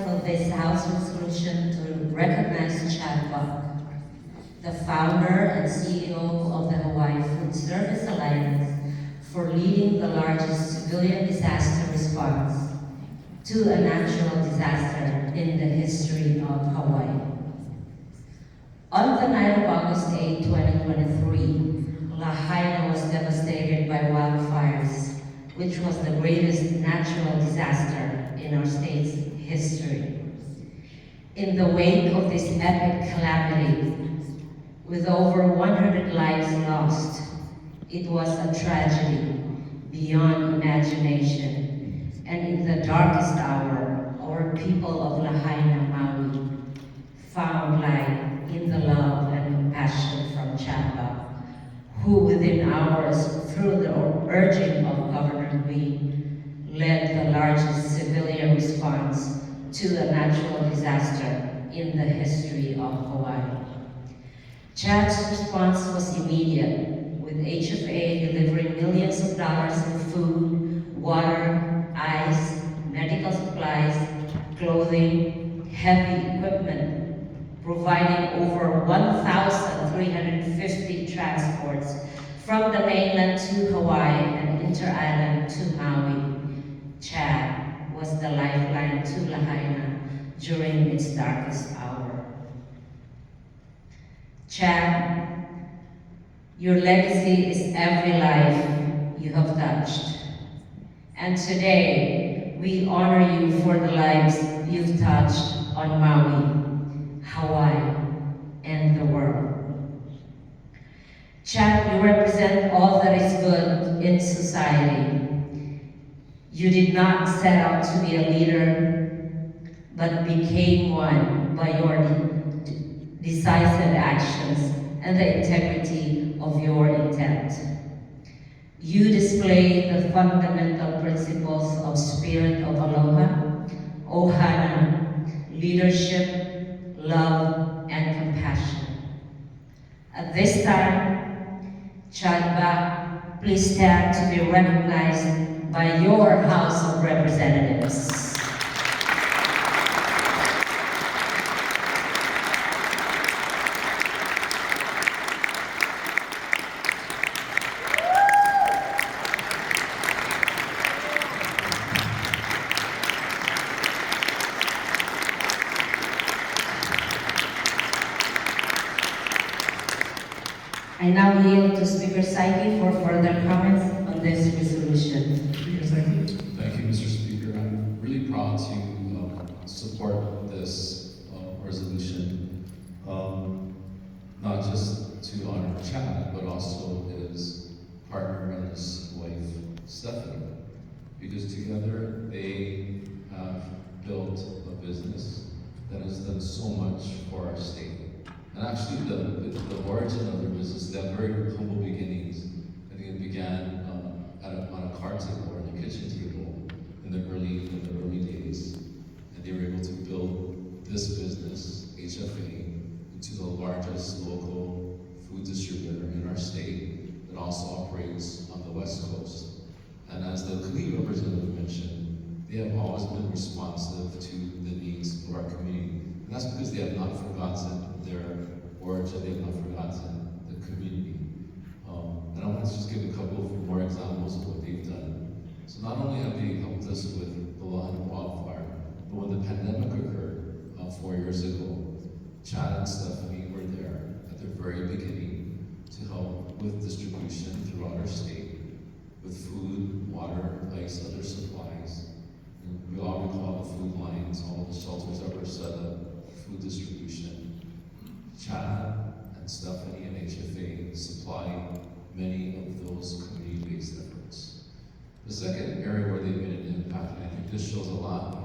for this House resolution to recognize Chad Buck, the founder and CEO of the Hawaii Food Service Alliance, for leading the largest civilian disaster response to a natural disaster in the history of Hawaii. On the night of August 8, 2023, Lahaina was devastated by wildfires, which was the greatest natural disaster in our state's history. In the wake of this epic calamity, with over 100 lives lost, it was a tragedy beyond imagination. And in the darkest hour, our people of Lahaina, Maui, found light in the love and compassion from Chad Buck, who within hours, through the urging of Governor Green, led the largest civilian response to a natural disaster in the history of Hawaii. Chad's response was immediate, with HFA delivering millions of dollars in food, water, ice, medical supplies, clothing, heavy equipment, providing over 1,350 transports from the mainland to Hawaii and inter-island to Maui. Chad was the lifeline to Lahaina during its darkest hour. Chad, your legacy is every life you have touched. And today, we honor you for the lives you've touched on Maui, Hawaii, and the world. Chad, you represent all that is good in society. You did not set out to be a leader, but became one by your decisive actions and the integrity of your intent. You display the fundamental principles of spirit of aloha, ohana, leadership, love, and compassion. At this time, Chad Buck, please stand to be recognized by your House of Representatives. I now yield to Speaker Saiki for further comments on this resolution. Speaker Saiki. Thank you, Mr. Speaker. I'm really proud to support this resolution, not just to honor Chad, but also his partner and his wife, Stephanie, because together they have built a business that has done so much for our state. And actually, the origin of their business, they have very humble beginnings. I think it began on a card table or in a kitchen table in the early days. And they were able to build this business, HFA, into the largest local food distributor in our state that also operates on the West Coast. And as the committee representative mentioned, they have always been responsive to the needs of our community. And that's because they have not forgotten their origin, they have not forgotten the community. And I want to just give a couple of more examples of what they've done. So not only have they helped us with the Lahaina wildfire, but when the pandemic occurred 4 years ago, Chad and Stephanie were there at the very beginning to help with distribution throughout our state, with food, water, ice, other supplies. And we all recall the food lines, all the shelters that were set up, food distribution. Chad and Stephanie and HFA supply many of those community-based efforts. The second area where they've made an impact, and I think this shows a lot